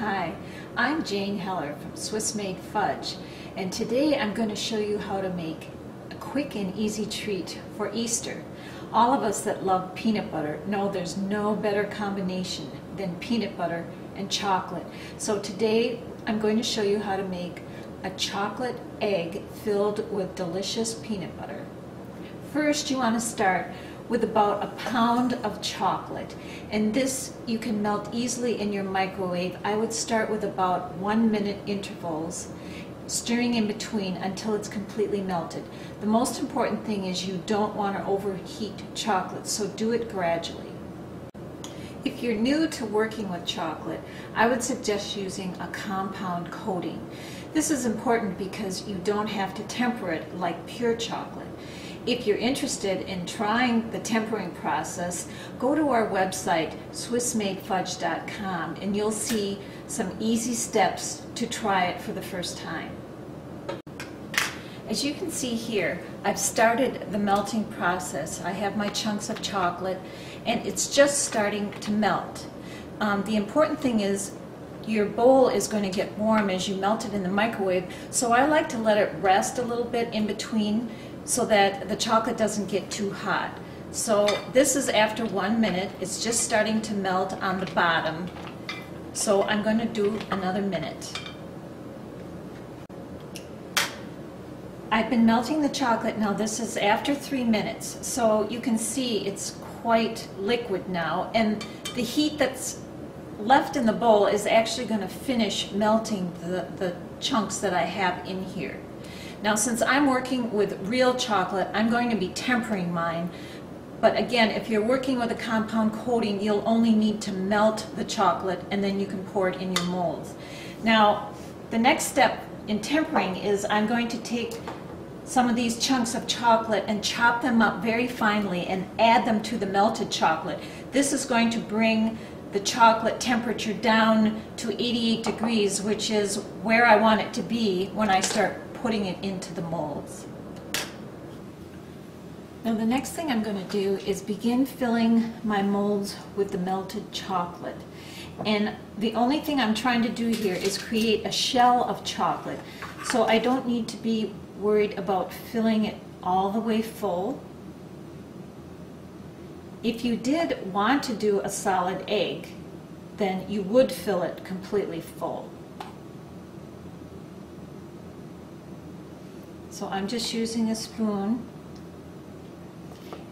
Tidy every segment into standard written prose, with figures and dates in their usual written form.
Hi, I'm Jane Heller from Swiss Made Fudge, and today I'm going to show you how to make a quick and easy treat for Easter. All of us that love peanut butter know there's no better combination than peanut butter and chocolate. So today I'm going to show you how to make a chocolate egg filled with delicious peanut butter. First, you want to start with about a pound of chocolate, and this you can melt easily in your microwave. I would start with about 1-minute intervals, stirring in between until it's completely melted. The most important thing is you don't want to overheat chocolate, so do it gradually. If you're new to working with chocolate, I would suggest using a compound coating. This is important because you don't have to temper it like pure chocolate. If you're interested in trying the tempering process, go to our website, swissmadefudge.com, and you'll see some easy steps to try it for the first time. As you can see here, I've started the melting process. I have my chunks of chocolate, and it's just starting to melt. The important thing is your bowl is going to get warm as you melt it in the microwave, so I like to let it rest a little bit in between so that the chocolate doesn't get too hot. So this is after 1 minute. It's just starting to melt on the bottom. So I'm going to do another minute. I've been melting the chocolate now. This is after 3 minutes. So you can see it's quite liquid now, and the heat that's left in the bowl is actually going to finish melting the chunks that I have in here. Now, since I'm working with real chocolate, I'm going to be tempering mine. But again, if you're working with a compound coating, you'll only need to melt the chocolate and then you can pour it in your molds. Now, the next step in tempering is I'm going to take some of these chunks of chocolate and chop them up very finely and add them to the melted chocolate. This is going to bring the chocolate temperature down to 88 degrees, which is where I want it to be when I start putting it into the molds. Now the next thing I'm going to do is begin filling my molds with the melted chocolate. And the only thing I'm trying to do here is create a shell of chocolate. So I don't need to be worried about filling it all the way full. If you did want to do a solid egg, then you would fill it completely full. So I'm just using a spoon,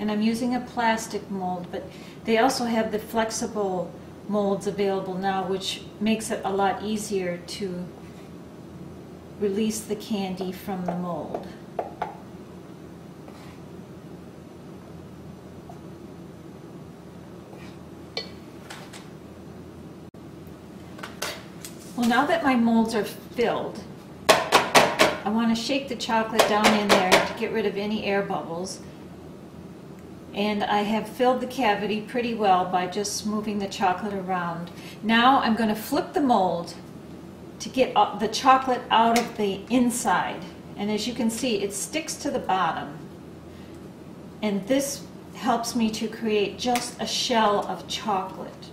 and I'm using a plastic mold, but they also have the flexible molds available now, which makes it a lot easier to release the candy from the mold. Well, now that my molds are filled, I want to shake the chocolate down in there to get rid of any air bubbles. And I have filled the cavity pretty well by just moving the chocolate around. Now I'm going to flip the mold to get the chocolate out of the inside. And as you can see, it sticks to the bottom. And this helps me to create just a shell of chocolate.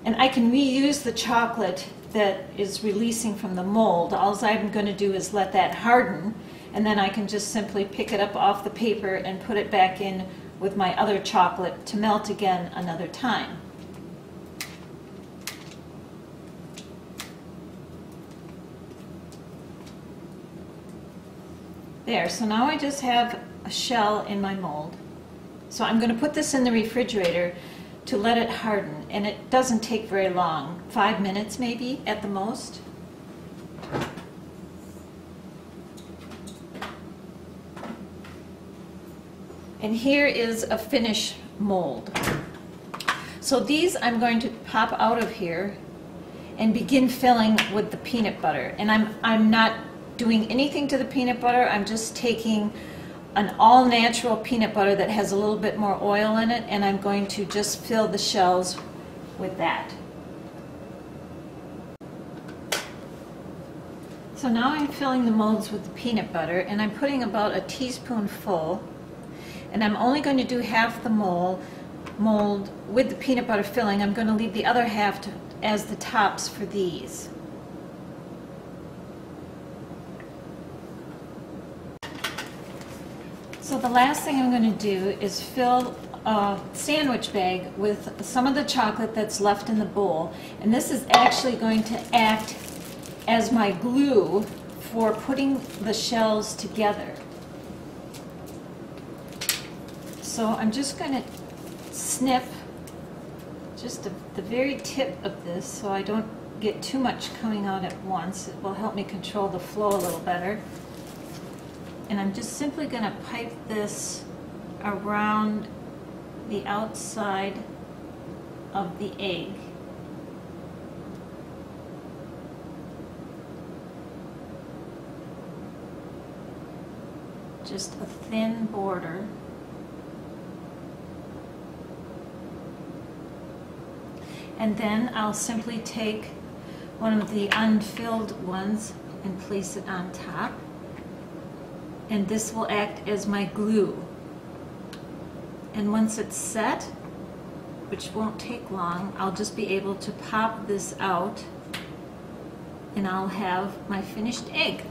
And I can reuse the chocolate that is releasing from the mold. All I'm going to do is let that harden, and then I can just simply pick it up off the paper and put it back in with my other chocolate to melt again another time. There, so now I just have a shell in my mold. So I'm going to put this in the refrigerator to let it harden, and it doesn't take very long, 5 minutes maybe at the most. And here is a finished mold. So these I'm going to pop out of here and begin filling with the peanut butter. And I'm not doing anything to the peanut butter. I'm just taking an all-natural peanut butter that has a little bit more oil in it, and I'm going to just fill the shells with that. So now I'm filling the molds with the peanut butter, and I'm putting about a teaspoonful, and I'm only going to do half the mold mold with the peanut butter filling. I'm going to leave the other half as the tops for these. So the last thing I'm going to do is fill a sandwich bag with some of the chocolate that's left in the bowl, and this is actually going to act as my glue for putting the shells together. So I'm just going to snip just the very tip of this so I don't get too much coming out at once. It will help me control the flow a little better. And I'm just simply going to pipe this around the outside of the egg. Just a thin border. And then I'll simply take one of the unfilled ones and place it on top. And this will act as my glue. And once it's set, which won't take long, I'll just be able to pop this out and I'll have my finished egg.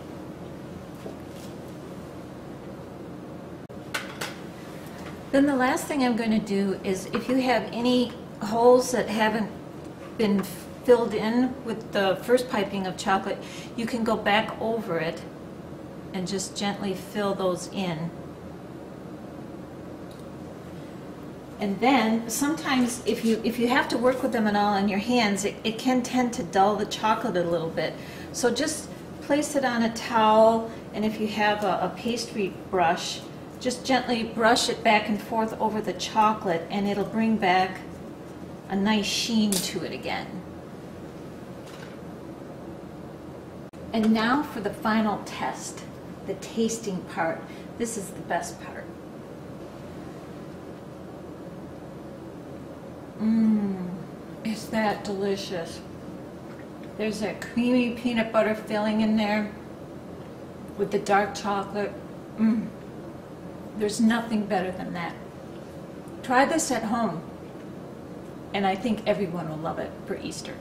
Then the last thing I'm going to do is, if you have any holes that haven't been filled in with the first piping of chocolate, you can go back over it and just gently fill those in. And then sometimes if you have to work with them at all on your hands, it can tend to dull the chocolate a little bit. So just place it on a towel, and if you have a pastry brush, just gently brush it back and forth over the chocolate, and it'll bring back a nice sheen to it again. And now for the final test, the tasting part. This is the best part. Is that delicious? There's that creamy peanut butter filling in there with the dark chocolate. There's nothing better than that. Try this at home, and I think everyone will love it for Easter.